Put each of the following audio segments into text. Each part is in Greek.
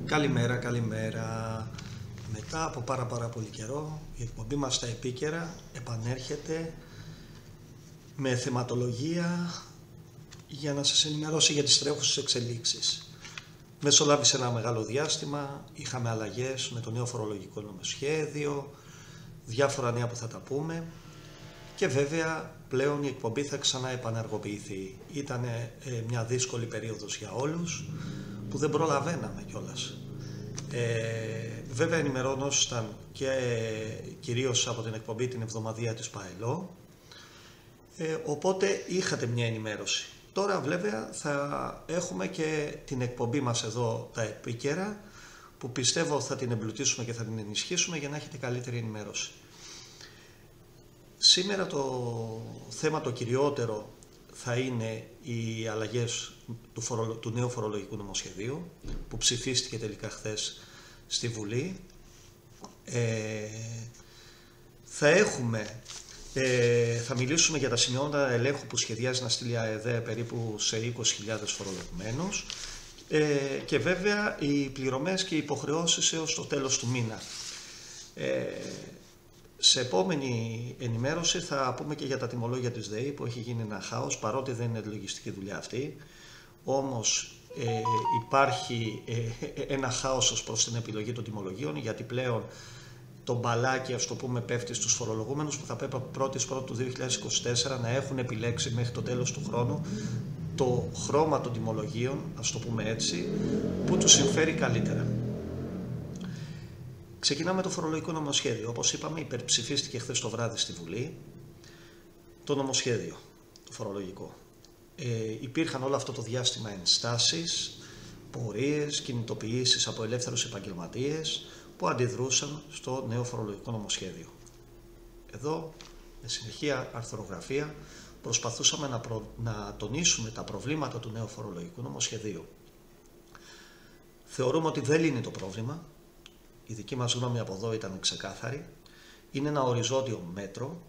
Καλημέρα, καλημέρα. Μετά από πάρα πολύ καιρό η εκπομπή μας στα επίκαιρα επανέρχεται με θεματολογία για να σας ενημερώσει για τις τρέχουσες εξελίξεις. Μεσολάβησε ένα μεγάλο διάστημα, είχαμε αλλαγές με το νέο φορολογικό νομοσχέδιο, διάφορα νέα που θα τα πούμε και βέβαια πλέον η εκπομπή θα ξαναεπανεργοποιηθεί. Ήταν μια δύσκολη περίοδος για όλους που δεν προλαβαίναμε κιόλας. Βέβαια ενημερώνονταν και κυρίως από την εκπομπή την εβδομαδία της ΠΑΕΛΟ, οπότε είχατε μια ενημέρωση. Τώρα βέβαια θα έχουμε και την εκπομπή μας εδώ τα επίκαιρα, που πιστεύω θα την εμπλουτίσουμε και θα την ενισχύσουμε για να έχετε καλύτερη ενημέρωση. Σήμερα το θέμα το κυριότερο θα είναι οι αλλαγές του νέου φορολογικού νομοσχεδίου που ψηφίστηκε τελικά χθες στη Βουλή. Θα μιλήσουμε για τα σημειώματα ελέγχου που σχεδιάζει να στείλει η ΑΕΔ περίπου σε 20.000 φορολογουμένους και βέβαια οι πληρωμές και οι υποχρεώσεις έως το τέλος του μήνα. Σε επόμενη ενημέρωση θα πούμε και για τα τιμολόγια της ΔΕΗ που έχει γίνει ένα χάος, παρότι δεν είναι λογιστική δουλειά αυτή. Όμως υπάρχει ένα χάος ως προς την επιλογή των τιμολογίων, γιατί πλέον το μπαλάκι, ας το πούμε, πέφτει στους φορολογούμενους που θα πρέπει από 1η Πρώτου του 2024 να έχουν επιλέξει μέχρι το τέλος του χρόνου το χρώμα των τιμολογίων, ας το πούμε έτσι, που τους συμφέρει καλύτερα. Ξεκινάμε το φορολογικό νομοσχέδιο. Όπως είπαμε, υπερψηφίστηκε χθες το βράδυ στη Βουλή το νομοσχέδιο, το φορολογικό. Υπήρχαν όλο αυτό το διάστημα ενστάσεις, πορείες, κινητοποιήσεις από ελεύθερους επαγγελματίες που αντιδρούσαν στο νέο φορολογικό νομοσχέδιο. Εδώ, με συνεχεία αρθρογραφία, προσπαθούσαμε να τονίσουμε τα προβλήματα του νέου φορολογικού νομοσχεδίου. Θεωρούμε ότι δεν λύνει το πρόβλημα. Η δική μας γνώμη από εδώ ήταν ξεκάθαρη. Είναι ένα οριζόντιο μέτρο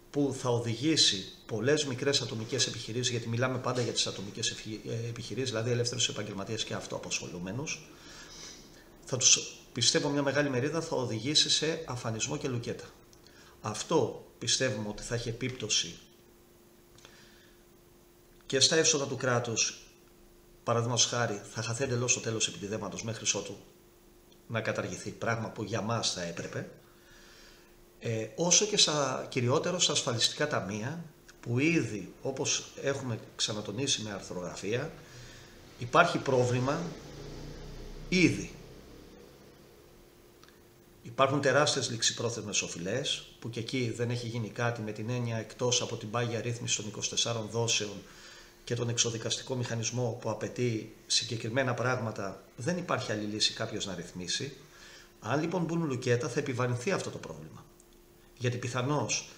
που θα οδηγήσει πολλές μικρές ατομικές επιχειρήσεις, γιατί μιλάμε πάντα για τις ατομικές επιχειρήσεις, δηλαδή ελεύθερους επαγγελματίες και αυτοαπασχολούμενους. Θα τους, πιστεύω, μια μεγάλη μερίδα θα οδηγήσει σε αφανισμό και λουκέτα. Αυτό πιστεύουμε ότι θα έχει επίπτωση και στα έσοδα του κράτους. Παραδείγματος χάρη, θα χαθεί εντελώς το τέλος επιτιδεύματος μέχρι ότου να καταργηθεί, πράγμα που για μας θα έπρεπε, όσο και κυριότερο στα ασφαλιστικά ταμεία, που ήδη, όπως έχουμε ξανατονίσει με αρθρογραφία, υπάρχει πρόβλημα ήδη. Υπάρχουν τεράστιες ληξιπρόθεσμες οφειλές, που και εκεί δεν έχει γίνει κάτι, με την έννοια, εκτός από την πάγια ρύθμιση των 24 δόσεων και τον εξοδικαστικό μηχανισμό που απαιτεί συγκεκριμένα πράγματα, δεν υπάρχει άλλη λύση κάποιος να ρυθμίσει. Αν λοιπόν μπουν λουκέτα, θα επιβαρυνθεί αυτό το πρόβλημα. Γιατί πιθανώς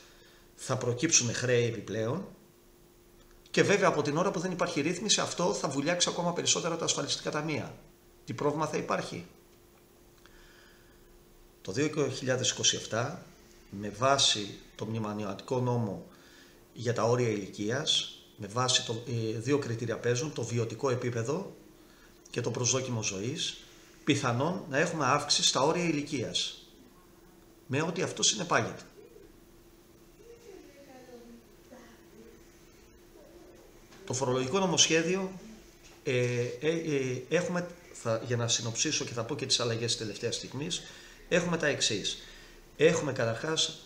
θα προκύψουν χρέη επιπλέον και βέβαια από την ώρα που δεν υπάρχει ρύθμιση, αυτό θα βουλιάξει ακόμα περισσότερα τα ασφαλιστικά ταμεία. Τι πρόβλημα θα υπάρχει? Το 2027, με βάση το μνημονιακό νόμο για τα όρια ηλικίας, με βάση δύο κριτήρια παίζουν, το βιωτικό επίπεδο και το προσδόκιμο ζωής, πιθανόν να έχουμε αύξηση στα όρια ηλικίας, με ό,τι αυτό συνεπάγεται. Το φορολογικό νομοσχέδιο έχουμε, για να συνοψίσω και θα πω και τις αλλαγές της τελευταίας στιγμής, έχουμε τα εξής. Έχουμε καταρχάς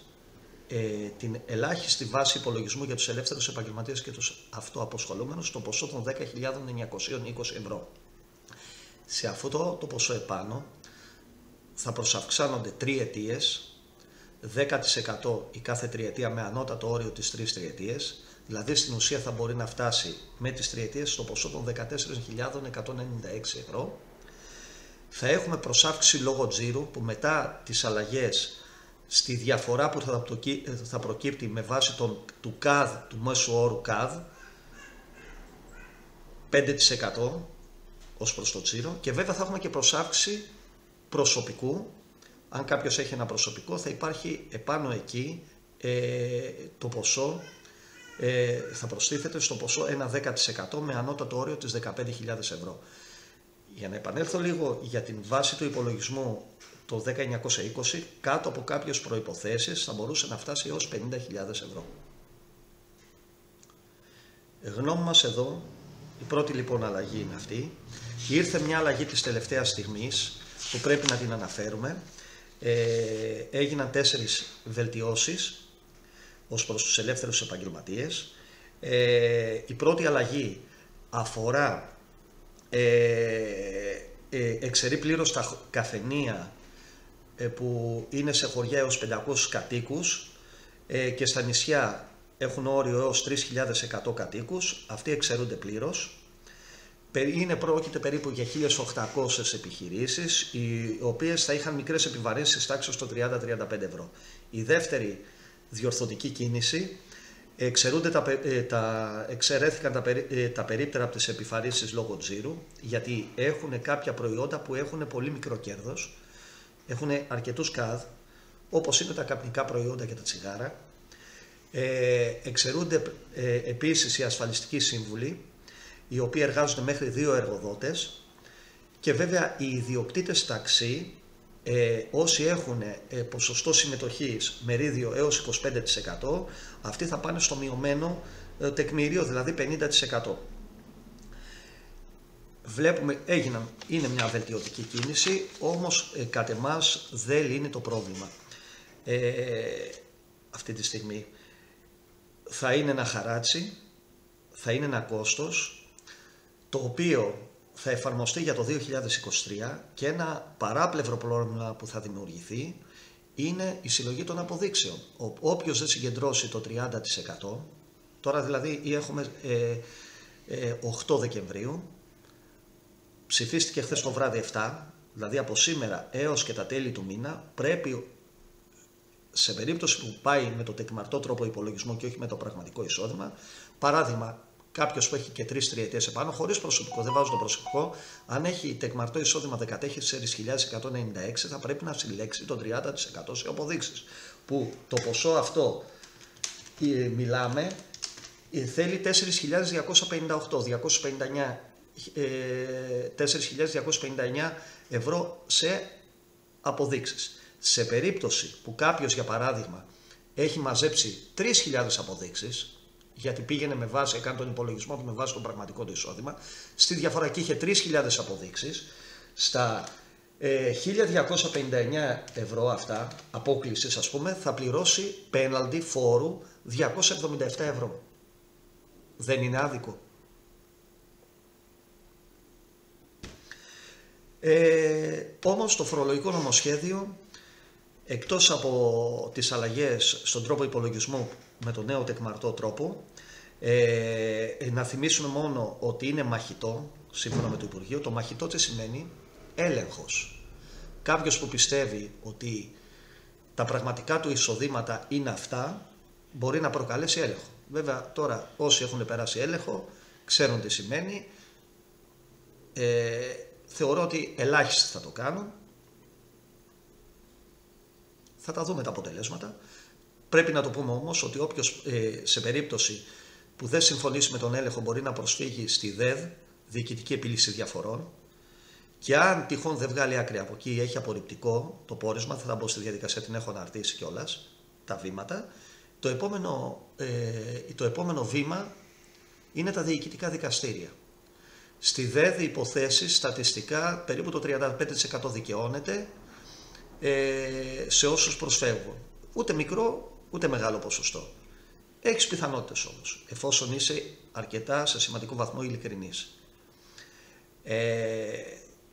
την ελάχιστη βάση υπολογισμού για τους ελεύθερους επαγγελματίες και τους αυτοαποσχολούμενους στο ποσό των 10.920 ευρώ. Σε αυτό το ποσό επάνω θα προσαυξάνονται τριετίες, 10% η κάθε τριετία με ανώτατο όριο τις 3 τριετίες, δηλαδή στην ουσία θα μπορεί να φτάσει με τις τριετίες στο ποσό των 14.196 ευρώ. Θα έχουμε προσάυξη λόγω τζίρου που μετά τις αλλαγές στη διαφορά που θα προκύπτει με βάση του ΚΑΔ, του μέσου όρου ΚΑΔ, 5% ως προς το τζίρο, και βέβαια θα έχουμε και προσάυξη προσωπικού. Αν κάποιος έχει ένα προσωπικό, θα υπάρχει επάνω εκεί το ποσό, θα προστίθεται στο ποσό ένα 10% με ανώτατο όριο της 15.000 ευρώ. Για να επανέλθω λίγο για την βάση του υπολογισμού το 1920, κάτω από κάποιες προϋποθέσεις θα μπορούσε να φτάσει έως 50.000 ευρώ. Γνώμη μας εδώ, η πρώτη λοιπόν αλλαγή είναι αυτή. Ήρθε μια αλλαγή της τελευταίας στιγμής που πρέπει να την αναφέρουμε. Έγιναν 4 βελτιώσεις ως προς τους ελεύθερους επαγγελματίες. Η πρώτη αλλαγή αφορά, εξαιρεί πλήρως τα καφενεία που είναι σε χωριά έως 500 κατοίκους και στα νησιά έχουν όριο έως 3.100 κατοίκους. Αυτοί εξαιρούνται πλήρως. Πρόκειται περίπου για 1.800 επιχειρήσεις, οι οποίες θα είχαν μικρές επιβαρύνσεις τάξης των 30-35 ευρώ. Η δεύτερη διορθωτική κίνηση, εξαιρέθηκαν τα περίπτερα από τις επιβαρύνσεις λόγω τζίρου, γιατί έχουν κάποια προϊόντα που έχουν πολύ μικρό κέρδος, έχουν αρκετούς ΚΑΔ, όπως είναι τα καπνικά προϊόντα και τα τσιγάρα. Εξαιρούνται επίσης οι ασφαλιστικοί σύμβουλοι, οι οποίοι εργάζονται μέχρι 2 εργοδότες, και βέβαια οι ιδιοκτήτες ταξί, όσοι έχουν ποσοστό συμμετοχής μερίδιο έως 25%, αυτοί θα πάνε στο μειωμένο τεκμήριο, δηλαδή 50%. Βλέπουμε, είναι μια βελτιωτική κίνηση, όμως κατ' εμάς δεν λύνει το πρόβλημα. Αυτή τη στιγμή θα είναι ένα χαράτσι, θα είναι ένα κόστος, το οποίο θα εφαρμοστεί για το 2023, και ένα παράπλευρο πρόβλημα που θα δημιουργηθεί είναι η συλλογή των αποδείξεων. Όποιος δεν συγκεντρώσει το 30%, τώρα δηλαδή έχουμε 8 Δεκεμβρίου, ψηφίστηκε χθες το βράδυ 7, δηλαδή από σήμερα έως και τα τέλη του μήνα, πρέπει, σε περίπτωση που πάει με το τεκμαρτό τρόπο υπολογισμού και όχι με το πραγματικό εισόδημα, παράδειγμα, κάποιος που έχει και 3 τριετίες επάνω, χωρίς προσωπικό, δεν βάζω το προσωπικό, αν έχει τεκμαρτό εισόδημα 14.196, θα πρέπει να συλλέξει το 30% σε αποδείξεις. Που το ποσό αυτό μιλάμε θέλει 4.259 ευρώ σε αποδείξεις. Σε περίπτωση που κάποιος, για παράδειγμα, έχει μαζέψει 3.000 αποδείξεις, γιατί πήγαινε με βάση, έκανε τον υπολογισμό του με βάση το πραγματικό του εισόδημα, στη διαφορά και είχε 3.000 αποδείξεις, στα 1.259 ευρώ αυτά, απόκλησης ας πούμε, θα πληρώσει πέναλτι φόρου 277 ευρώ. Δεν είναι άδικο? Όμως το φορολογικό νομοσχέδιο, εκτός από τις αλλαγές στον τρόπο υπολογισμού με τον νέο τεκμαρτό τρόπο, να θυμίσουμε μόνο ότι είναι μαχητό, σύμφωνα με το Υπουργείο. Το μαχητό τι σημαίνει? Έλεγχος. Κάποιος που πιστεύει ότι τα πραγματικά του εισοδήματα είναι αυτά, μπορεί να προκαλέσει έλεγχο. Βέβαια τώρα όσοι έχουν περάσει έλεγχο ξέρουν τι σημαίνει. Θεωρώ ότι ελάχιστοι θα το κάνουν. Θα τα δούμε τα αποτελέσματα. Πρέπει να το πούμε όμως ότι όποιος σε περίπτωση που δεν συμφωνήσει με τον έλεγχο μπορεί να προσφύγει στη ΔΕΔ, Διοικητική Επίλυση Διαφορών, και αν τυχόν δεν βγάλει άκρη από εκεί, έχει απορριπτικό το πόρισμα, θα μπω στη διαδικασία, την έχω αναρτήσει κιόλας, τα βήματα. Το επόμενο βήμα είναι τα διοικητικά δικαστήρια. Στη ΔΕΔ υποθέσεις στατιστικά περίπου το 35% δικαιώνεται σε όσους προσφεύγουν. Ούτε μικρό ούτε μεγάλο ποσοστό. Έχεις πιθανότητες όμως, εφόσον είσαι αρκετά σε σημαντικό βαθμό ειλικρινής.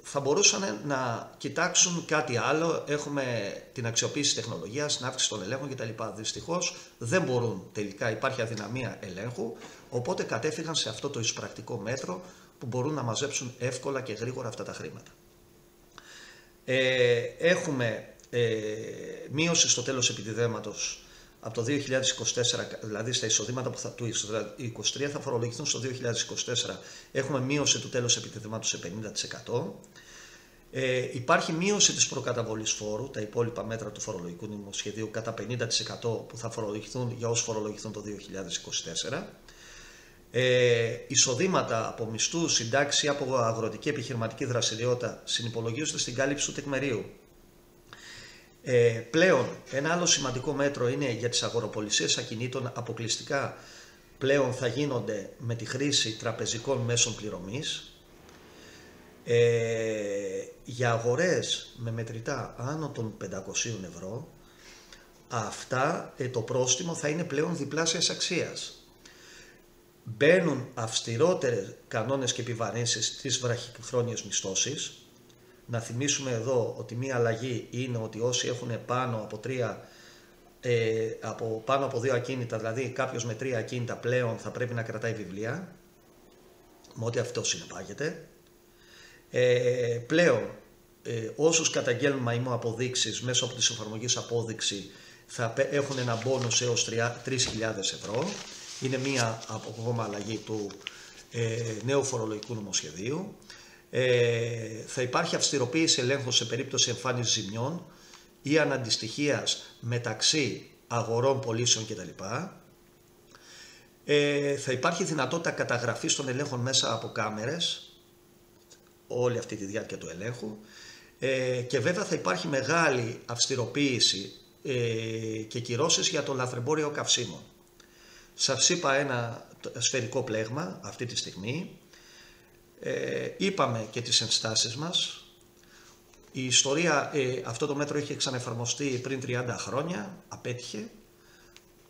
Θα μπορούσαν να κοιτάξουν κάτι άλλο. Έχουμε την αξιοποίηση τεχνολογίας, την αύξηση των ελέγχων κτλ. Δυστυχώς δεν μπορούν τελικά, υπάρχει αδυναμία ελέγχου, οπότε κατέφυγαν σε αυτό το εισπρακτικό μέτρο που μπορούν να μαζέψουν εύκολα και γρήγορα αυτά τα χρήματα. Έχουμε μείωση στο τέλος επιτιδέματος από το 2024, δηλαδή στα εισοδήματα που του 2023 θα φορολογηθούν στο 2024, έχουμε μείωση του τέλους επιτιδέματος σε 50%. Υπάρχει μείωση της προκαταβολής φόρου, τα υπόλοιπα μέτρα του φορολογικού νομοσχεδίου κατά 50% που θα φορολογηθούν για όσους φορολογηθούν το 2024. Εισοδήματα από μισθούς, συντάξεις ή από αγροτική επιχειρηματική δραστηριότητα συνυπολογίζονται στην κάλυψη του τεκμηρίου. Πλέον, ένα άλλο σημαντικό μέτρο είναι για τις αγοροπολισίες ακινήτων αποκλειστικά πλέον θα γίνονται με τη χρήση τραπεζικών μέσων πληρωμής. Για αγορές με μετρητά άνω των 500 ευρώ, αυτά το πρόστιμο θα είναι πλέον διπλάσιας αξίας. Μπαίνουν αυστηρότερες κανόνες και επιβαρύνσεις στις βραχυχρόνιες μισθώσεις. Να θυμίσουμε εδώ ότι μία αλλαγή είναι ότι όσοι έχουν πάνω από 2 ακίνητα, δηλαδή κάποιος με 3 ακίνητα πλέον θα πρέπει να κρατάει βιβλία, με ό,τι αυτό συνεπάγεται. Πλέον όσους καταγγέλνουν μαϊμό αποδείξεις μέσω από τις εφαρμογές απόδειξη θα έχουν ένα μπόνους έως 3.000 ευρώ. Είναι μία ακόμα αλλαγή του νέου φορολογικού νομοσχεδίου. Θα υπάρχει αυστηροποίηση ελέγχου σε περίπτωση εμφάνισης ζημιών ή αναντιστοιχίας μεταξύ αγορών, πωλήσεων κτλ. Θα υπάρχει δυνατότητα καταγραφής των ελέγχων μέσα από κάμερες όλη αυτή τη διάρκεια του ελέγχου και βέβαια θα υπάρχει μεγάλη αυστηροποίηση και κυρώσεις για το λαθρεμπόριο καυσίμων. Σας είπα ένα σφαιρικό πλέγμα αυτή τη στιγμή. Είπαμε και τις ενστάσεις μας. Η ιστορία, αυτό το μέτρο είχε ξαναεφαρμοστεί πριν 30 χρόνια, απέτυχε.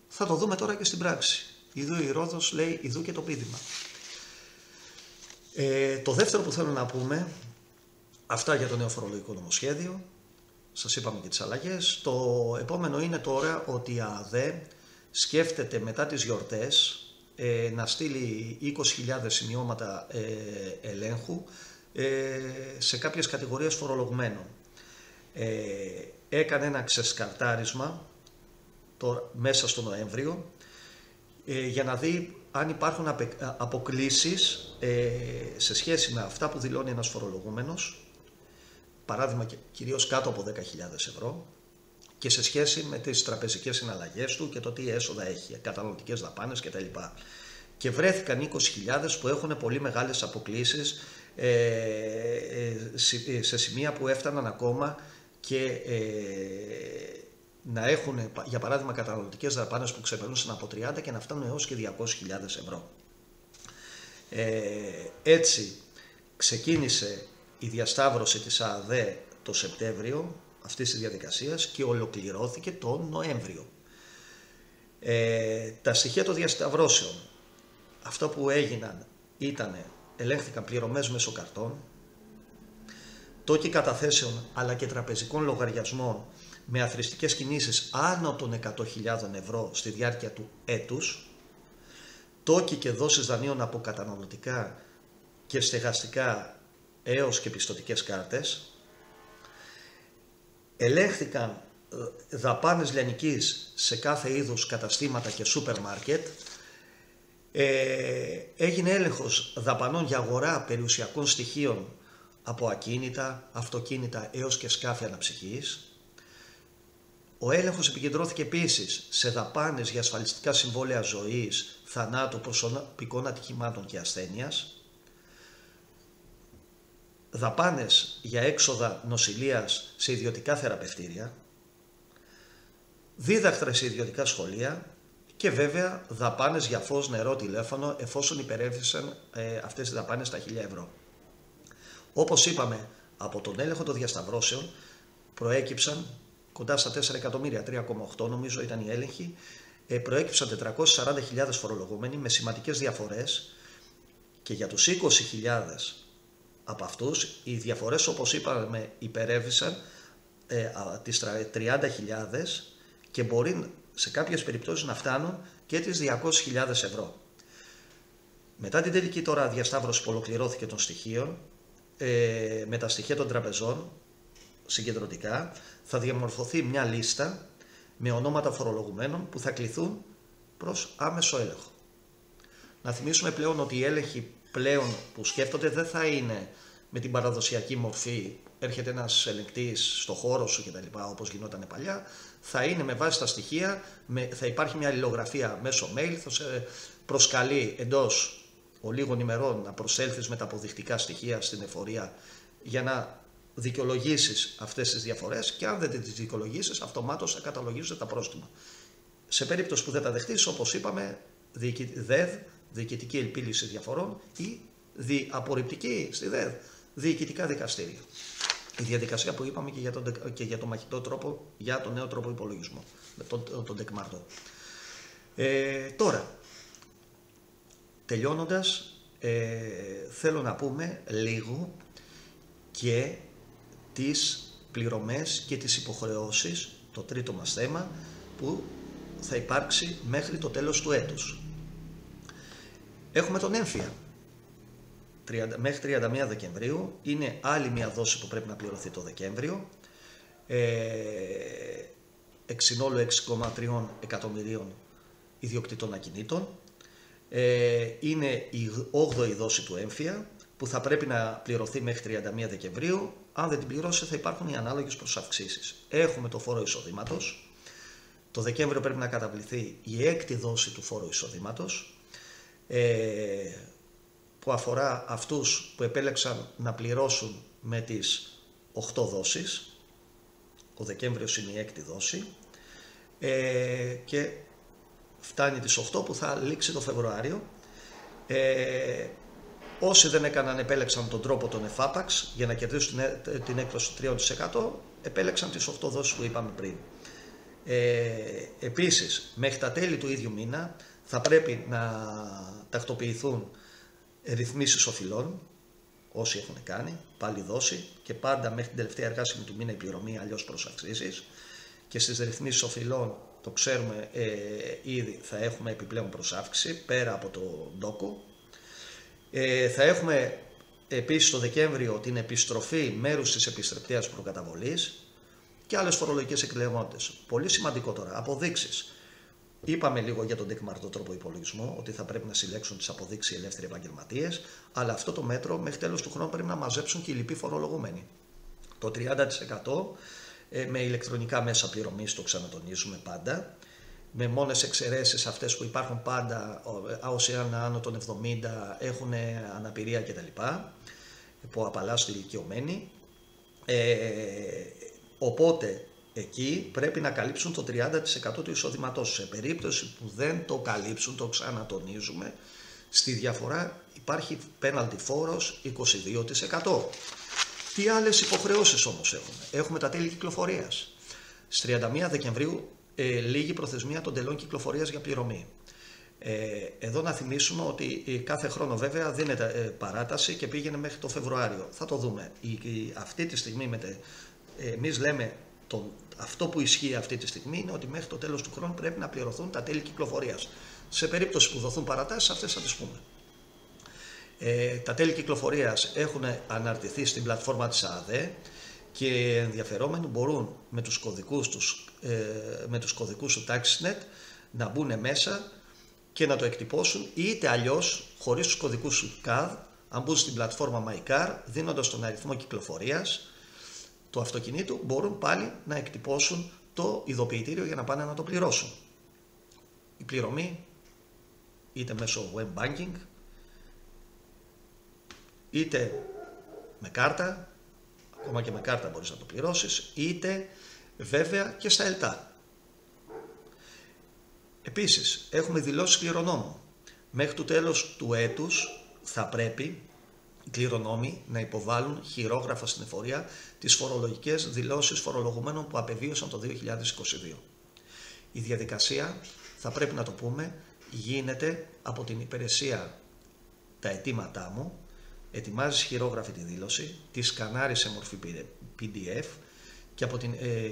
Θα το δούμε τώρα και στην πράξη. Ιδού η Ρόδος λέει, ιδού και το πείδημα. Το δεύτερο που θέλω να πούμε, αυτά για το νέο φορολογικό νομοσχέδιο. Σας είπαμε και τις αλλαγές. Το επόμενο είναι τώρα ότι η ΑΔΕ σκέφτεται μετά τις γιορτές να στείλει 20.000 σημειώματα ελέγχου σε κάποιες κατηγορίες φορολογουμένων. Έκανε ένα ξεσκαρτάρισμα μέσα στο Νοέμβριο για να δει αν υπάρχουν αποκλίσεις σε σχέση με αυτά που δηλώνει ένας φορολογούμενος, παράδειγμα κυρίως κάτω από 10.000 ευρώ, και σε σχέση με τις τραπεζικές συναλλαγές του και το τι έσοδα έχει, καταναλωτικές δαπάνες κτλ. Και βρέθηκαν 20.000 που έχουν πολύ μεγάλες αποκλίσεις σε σημεία που έφταναν ακόμα και να έχουν, για παράδειγμα, καταναλωτικές δαπάνες που ξεπερνούσαν από 30 και να φτάνουν έως και 200.000 ευρώ. Έτσι ξεκίνησε η διασταύρωση της ΑΔΕ το Σεπτέμβριο αυτής της διαδικασίας και ολοκληρώθηκε τον Νοέμβριο. Τα στοιχεία των διασταυρώσεων, αυτό που έγιναν ελέγχθηκαν πληρωμές μέσω καρτών, τόκοι καταθέσεων αλλά και τραπεζικών λογαριασμών με αθροιστικές κινήσεις άνω των 100.000 ευρώ στη διάρκεια του έτους, τόκοι και δόσεις δανείων από καταναλωτικά και στεγαστικά έως και πιστωτικές κάρτες. Ελέγχθηκαν δαπάνες λιανικής σε κάθε είδους καταστήματα και σούπερ μάρκετ. Έγινε έλεγχος δαπανών για αγορά περιουσιακών στοιχείων από ακίνητα, αυτοκίνητα έως και σκάφη αναψυχής. Ο έλεγχος επικεντρώθηκε επίσης σε δαπάνες για ασφαλιστικά συμβόλαια ζωής, θανάτου, προσωπικών ατυχημάτων και ασθένειας. Δαπάνες για έξοδα νοσηλείας σε ιδιωτικά θεραπευτήρια, δίδακτρα σε ιδιωτικά σχολεία και βέβαια δαπάνες για φως, νερό, τηλέφωνο εφόσον υπερέβησαν αυτές τις δαπάνες τα 1.000 ευρώ. Όπως είπαμε, από τον έλεγχο των διασταυρώσεων προέκυψαν κοντά στα 4 εκατομμύρια, 3,8 νομίζω ήταν η έλεγχη, προέκυψαν 440.000 φορολογούμενοι με σημαντικές διαφορές και για τους 20.000 από αυτούς οι διαφορές, όπως είπαμε, υπερέβησαν τις 30.000 και μπορεί σε κάποιες περιπτώσεις να φτάνουν και τις 200.000 ευρώ. Μετά την τελική τώρα διασταύρωση που ολοκληρώθηκε των στοιχείων, με τα στοιχεία των τραπεζών συγκεντρωτικά, θα διαμορφωθεί μια λίστα με ονόματα φορολογουμένων που θα κληθούν προς άμεσο έλεγχο. Να θυμίσουμε πλέον ότι οι έλεγχοι πλέον που σκέφτονται δεν θα είναι με την παραδοσιακή μορφή, έρχεται ένας ελεγκτής στο χώρο σου κτλ. Όπως γινόταν παλιά, θα είναι με βάση τα στοιχεία, θα υπάρχει μια αλληλογραφία μέσω mail, θα σε προσκαλεί εντός ολίγων ημερών να προσέλθεις με τα αποδεικτικά στοιχεία στην εφορία για να δικαιολογήσεις αυτές τις διαφορές, και αν δεν τις δικαιολογήσεις, αυτομάτως θα καταλογίζονται τα πρόστιμα. Σε περίπτωση που δεν τα δεχτείς, όπως είπαμε, ΔΕΔ, διοικητική επίλυση διαφορών, ή απορριπτική στη ΔΕΔ, διοικητικά δικαστήρια. Η διαδικασία που είπαμε και για το μαχητό τρόπο, για τον νέο τρόπο υπολογισμού, τον τεκμαρτό. Τώρα, τελειώνοντας, θέλω να πούμε λίγο και τις πληρωμές και τις υποχρεώσεις, το τρίτο μας θέμα, που θα υπάρξει μέχρι το τέλος του έτους. Έχουμε τον έμφυα. Μέχρι 31 Δεκεμβρίου είναι άλλη μια δόση που πρέπει να πληρωθεί το Δεκέμβριο. Συνόλου 6,3 εκατομμυρίων ιδιοκτητών ακινήτων. Είναι η 8η δόση του έμφυα που θα πρέπει να πληρωθεί μέχρι 31 Δεκεμβρίου. Αν δεν την πληρώσει θα υπάρχουν οι ανάλογες προσαυξήσεις. Έχουμε το φόρο εισοδήματος. Το Δεκέμβριο πρέπει να καταβληθεί η έκτη δόση του φόρου εισοδήματος, που αφορά αυτούς που επέλεξαν να πληρώσουν με τις 8 δόσεις. Ο Δεκέμβριος είναι η έκτη δόση και φτάνει τις 8 που θα λήξει το Φεβρουάριο. Όσοι δεν έκαναν, επέλεξαν τον τρόπο των εφάπαξ για να κερδίσουν την έκπτωση του 3%, επέλεξαν τις 8 δόσεις που είπαμε πριν. Επίσης, μέχρι τα τέλη του ίδιου μήνα θα πρέπει να τακτοποιηθούν ρυθμίσεις οφειλών, όσοι έχουν κάνει, πάλι δόση, και πάντα μέχρι την τελευταία εργάσιμη του μήνα η πληρωμή, αλλιώς προσαυξήσεις. Και στις ρυθμίσεις οφειλών, το ξέρουμε ήδη, θα έχουμε επιπλέον προσάυξη πέρα από το ντόκο. Θα έχουμε επίσης το Δεκέμβριο την επιστροφή μέρους της επιστρεπτέας προκαταβολής και άλλες φορολογικές εκκρεμότητες. Πολύ σημαντικό τώρα, αποδείξεις. Είπαμε λίγο για τον τεκμαρτό τρόπο υπολογισμού, ότι θα πρέπει να συλλέξουν τις αποδείξεις οι ελεύθεροι επαγγελματίες, αλλά αυτό το μέτρο μέχρι τέλος του χρόνου πρέπει να μαζέψουν και οι λοιποί φορολογούμενοι. Το 30% με ηλεκτρονικά μέσα πληρωμής, το ξανατονίζουμε πάντα, με μόνες εξαιρέσεις αυτές που υπάρχουν πάντα, όσοι είναι άνω των 70 έχουν αναπηρία κτλ, που απαλλάσσουν ηλικιωμένοι. Οπότε εκεί πρέπει να καλύψουν το 30% του εισοδηματός. Σε περίπτωση που δεν το καλύψουν, το ξανατονίζουμε, στη διαφορά υπάρχει πέναλτι φόρος 22%. Τι άλλες υποχρεώσεις όμως έχουμε? Έχουμε τα τέλη κυκλοφορίας. Στις 31 Δεκεμβρίου λίγη προθεσμία των τελών κυκλοφορίας για πληρωμή. Εδώ να θυμίσουμε ότι κάθε χρόνο βέβαια δίνεται παράταση και πήγαινε μέχρι το Φεβρουάριο. Θα το δούμε. Αυτή τη στιγμή εμείς λέμε αυτό που ισχύει αυτή τη στιγμή είναι ότι μέχρι το τέλος του χρόνου πρέπει να πληρωθούν τα τέλη κυκλοφορίας. Σε περίπτωση που δοθούν παρατάσεις, αυτές θα τις πούμε. Τα τέλη κυκλοφορίας έχουν αναρτηθεί στην πλατφόρμα της ΑΔΕ και ενδιαφερόμενοι μπορούν με τους κωδικούς του TaxNet να μπουν μέσα και να το εκτυπώσουν, είτε αλλιώς χωρίς τους κωδικούς του CAD, αν μπουν στην πλατφόρμα MyCar, δίνοντας τον αριθμό κυκλοφορίας του αυτοκινήτου, μπορούν πάλι να εκτυπώσουν το ειδοποιητήριο για να πάνε να το πληρώσουν. Η πληρωμή είτε μέσω web banking, είτε με κάρτα, ακόμα και με κάρτα μπορείς να το πληρώσεις, είτε βέβαια και στα ΕΛΤΑ. Επίσης, έχουμε δηλώσεις κληρονόμου. Μέχρι το τέλος του έτους θα πρέπει οι κληρονόμοι να υποβάλουν χειρόγραφα στην εφορία τις φορολογικές δηλώσεις φορολογουμένων που απεβίωσαν το 2022. Η διαδικασία, θα πρέπει να το πούμε, γίνεται από την υπηρεσία τα αιτήματά μου, ετοιμάζεις χειρόγραφη τη δήλωση, τη σκανάρεις σε μορφή PDF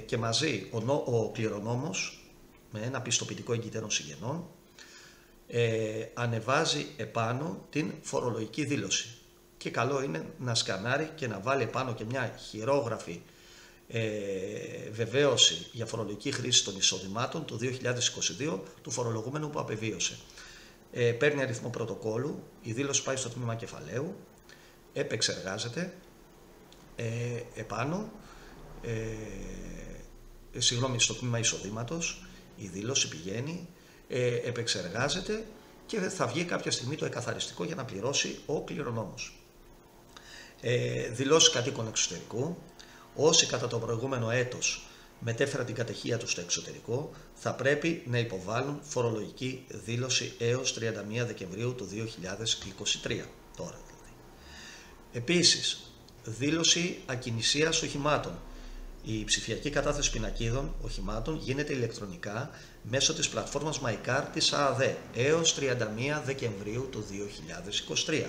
και μαζί ο κληρονόμος με ένα πιστοποιητικό εγκυτέρων συγγενών ανεβάζει επάνω την φορολογική δήλωση. Και καλό είναι να σκανάρει και να βάλει επάνω και μια χειρόγραφη βεβαίωση για φορολογική χρήση των εισοδημάτων του 2022 του φορολογούμενου που απεβίωσε. Παίρνει αριθμό πρωτοκόλλου, η δήλωση πάει στο τμήμα κεφαλαίου, επεξεργάζεται επάνω, στο τμήμα εισοδήματος, η δήλωση πηγαίνει, επεξεργάζεται και θα βγει κάποια στιγμή το εκαθαριστικό για να πληρώσει ο κληρονόμος. Δηλώσεις κατοίκων εξωτερικού. Όσοι κατά το προηγούμενο έτος μετέφεραν την κατοικία τους στο εξωτερικό, θα πρέπει να υποβάλουν φορολογική δήλωση έως 31 Δεκεμβρίου του 2023, τώρα δηλαδή. Επίσης, δήλωση ακινησίας οχημάτων. Η ψηφιακή κατάθεση πινακίδων οχημάτων γίνεται ηλεκτρονικά μέσω της πλατφόρμας MyCar της ΑΑΔΕ έως 31 Δεκεμβρίου του 2023.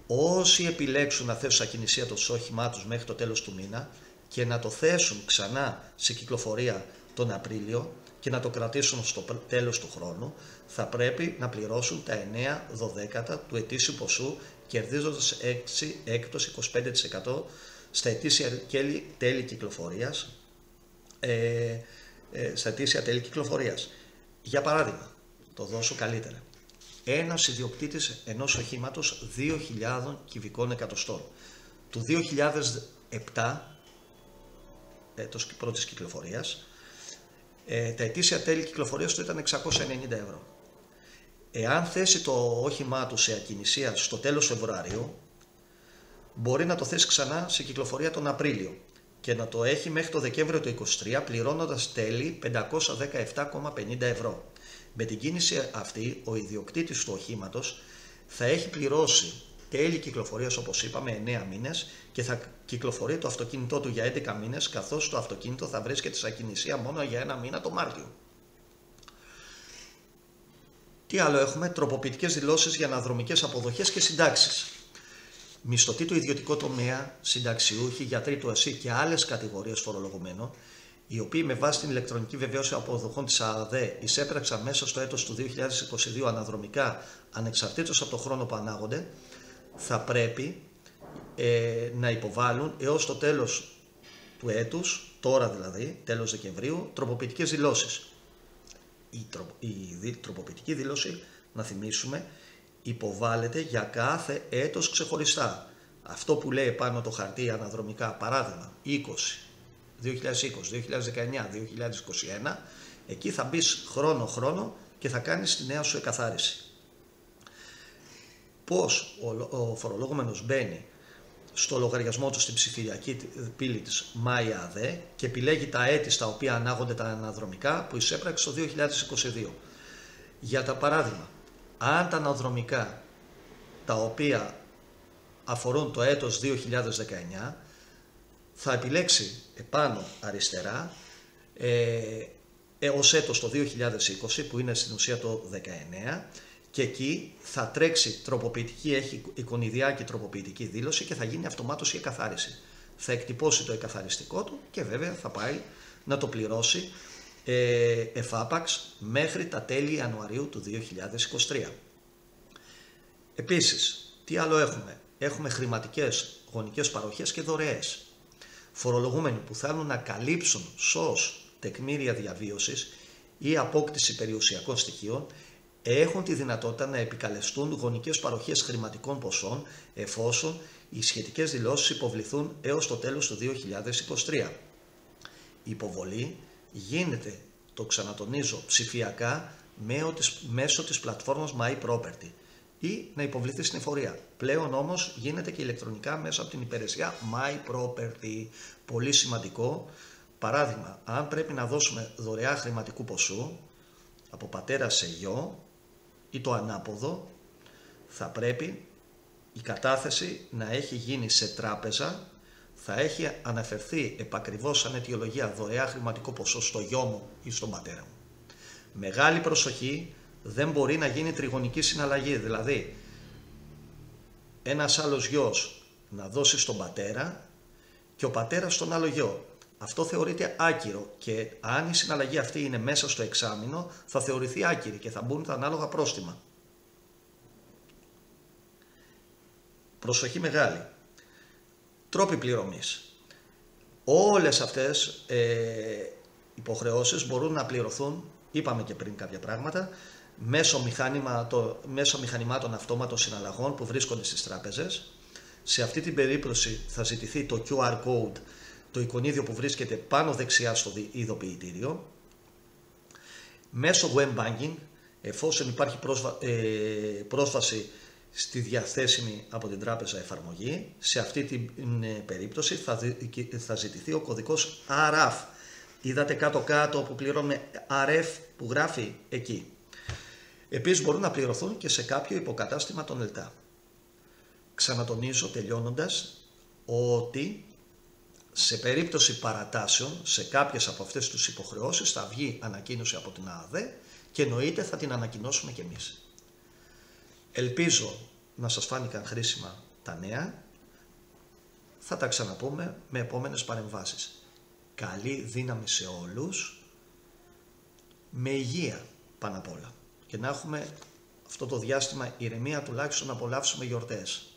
Όσοι επιλέξουν να θέσουν ακινησία το όχημά τους μέχρι το τέλος του μήνα και να το θέσουν ξανά σε κυκλοφορία τον Απρίλιο και να το κρατήσουν στο τέλος του χρόνου, θα πρέπει να πληρώσουν τα 9/12 του ετήσιου ποσού, κερδίζοντας έκπτωση 25% στα ετήσια τέλη κυκλοφορίας. Για παράδειγμα, το δώσω καλύτερα. Ένας ιδιοκτήτης ενός οχήματος 2.000 κυβικών εκατοστών του 2007, έτος πρώτης κυκλοφορίας, τα ετήσια τέλη κυκλοφορίας του ήταν 690 ευρώ. Εάν θέσει το όχημά του σε ακινησία στο τέλος Φεβρουαρίου, μπορεί να το θέσει ξανά σε κυκλοφορία τον Απρίλιο και να το έχει μέχρι το Δεκέμβριο του 2023, πληρώνοντας τέλη 517,50 ευρώ. Με την κίνηση αυτή, ο ιδιοκτήτης του οχήματος θα έχει πληρώσει τέλη κυκλοφορίας, όπως είπαμε, 9 μήνες και θα κυκλοφορεί το αυτοκίνητό του για 11 μήνες, καθώς το αυτοκίνητο θα βρίσκεται σε ακινησία μόνο για 1 μήνα το Μάρτιο. Τι άλλο έχουμε? Τροποποιητικές δηλώσεις για αναδρομικές αποδοχές και συντάξεις. Μισθωτοί του ιδιωτικού τομέα, συνταξιούχοι, γιατροί του ΕΣΥ και άλλες κατηγορίες φορολογουμένων, οι οποίοι με βάση την ηλεκτρονική βεβαίωση αποδοχών της ΑΑΔΕ εισέπραξαν μέσα στο έτος του 2022 αναδρομικά, ανεξαρτήτως από το χρόνο που ανάγονται, θα πρέπει να υποβάλουν έως το τέλος του έτους, τώρα δηλαδή, τέλος Δεκεμβρίου, τροποποιητικές δηλώσεις. Η τροποποιητική δήλωση, να θυμίσουμε, υποβάλλεται για κάθε έτος ξεχωριστά. Αυτό που λέει πάνω το χαρτί αναδρομικά, παράδειγμα 2020, 2019, 2021, εκεί θα μπεις χρόνο και θα κάνεις τη νέα σου εκαθάριση. Πώς ο φορολογούμενος μπαίνει στο λογαριασμό του στην ψηφιακή πύλη της MyAD και επιλέγει τα έτη στα οποία ανάγονται τα αναδρομικά που εισέπραξε το 2022. Για τα παράδειγμα, αν τα αναδρομικά τα οποία αφορούν το έτος 2019, θα επιλέξει επάνω αριστερά ως έτος το 2020, που είναι στην ουσία το 19, και εκεί θα τρέξει τροποποιητική, έχει εικονιδιάκη τροποποιητική δήλωση και θα γίνει αυτομάτως η εκαθάριση. Θα εκτυπώσει το εκαθαριστικό του και βέβαια θα πάει να το πληρώσει εφάπαξ μέχρι τα τέλη Ιανουαρίου του 2023. Επίσης, τι άλλο έχουμε? Έχουμε χρηματικές γονικές παροχές και δωρεές. Φορολογούμενοι που θέλουν να καλύψουν ΣΟΣ, τεκμήρια διαβίωσης ή απόκτηση περιουσιακών στοιχείων έχουν τη δυνατότητα να επικαλεστούν γονικές παροχές χρηματικών ποσών εφόσον οι σχετικές δηλώσεις υποβληθούν έως το τέλος του 2023. Η υποβολή γίνεται, το ξανατονίζω, ψηφιακά μέσω της πλατφόρμας MyProperty ή να υποβληθεί στην εφορία. Πλέον όμως γίνεται και ηλεκτρονικά μέσα από την υπηρεσία MyProperty. Πολύ σημαντικό. Παράδειγμα, αν πρέπει να δώσουμε δωρεά χρηματικού ποσού από πατέρα σε γιο ή το ανάποδο, θα πρέπει η κατάθεση να έχει γίνει σε τράπεζα, θα έχει αναφερθεί επακριβώς σαν αιτιολογία δωρεά χρηματικό ποσό στο γιο μου ή στον πατέρα μου. Μεγάλη προσοχή, δεν μπορεί να γίνει τριγωνική συναλλαγή, δηλαδή ένας άλλος γιος να δώσει στον πατέρα και ο πατέρας στον άλλο γιο. Αυτό θεωρείται άκυρο και αν η συναλλαγή αυτή είναι μέσα στο εξάμηνο θα θεωρηθεί άκυρη και θα μπουν τα ανάλογα πρόστιμα. Προσοχή μεγάλη. Τρόποι πληρωμής. Όλες αυτές υποχρεώσεις μπορούν να πληρωθούν, είπαμε και πριν κάποια πράγματα, μέσω μηχανημάτων αυτόματων συναλλαγών που βρίσκονται στις τράπεζες, Σε αυτή την περίπτωση θα ζητηθεί το QR code, το εικονίδιο που βρίσκεται πάνω δεξιά στο ειδοποιητήριο. Μέσω web banking, εφόσον υπάρχει πρόσβαση στη διαθέσιμη από την τράπεζα εφαρμογή, σε αυτή την περίπτωση θα ζητηθεί ο κωδικός RAF. Είδατε κάτω-κάτω που πληρώνουμε RF που γράφει εκεί. Επίσης μπορούν να πληρωθούν και σε κάποιο υποκατάστημα των ΕΛΤΑ. Ξανατονίζω τελειώνοντας ότι σε περίπτωση παρατάσεων σε κάποιες από αυτές τις υποχρεώσεις θα βγει ανακοίνωση από την ΑΑΔΕ και εννοείται θα την ανακοινώσουμε κι εμείς. Ελπίζω να σας φάνηκαν χρήσιμα τα νέα. Θα τα ξαναπούμε με επόμενες παρεμβάσεις. Καλή δύναμη σε όλους, με υγεία πάνω απ' όλα. Και να έχουμε αυτό το διάστημα ηρεμία, τουλάχιστον να απολαύσουμε γιορτές.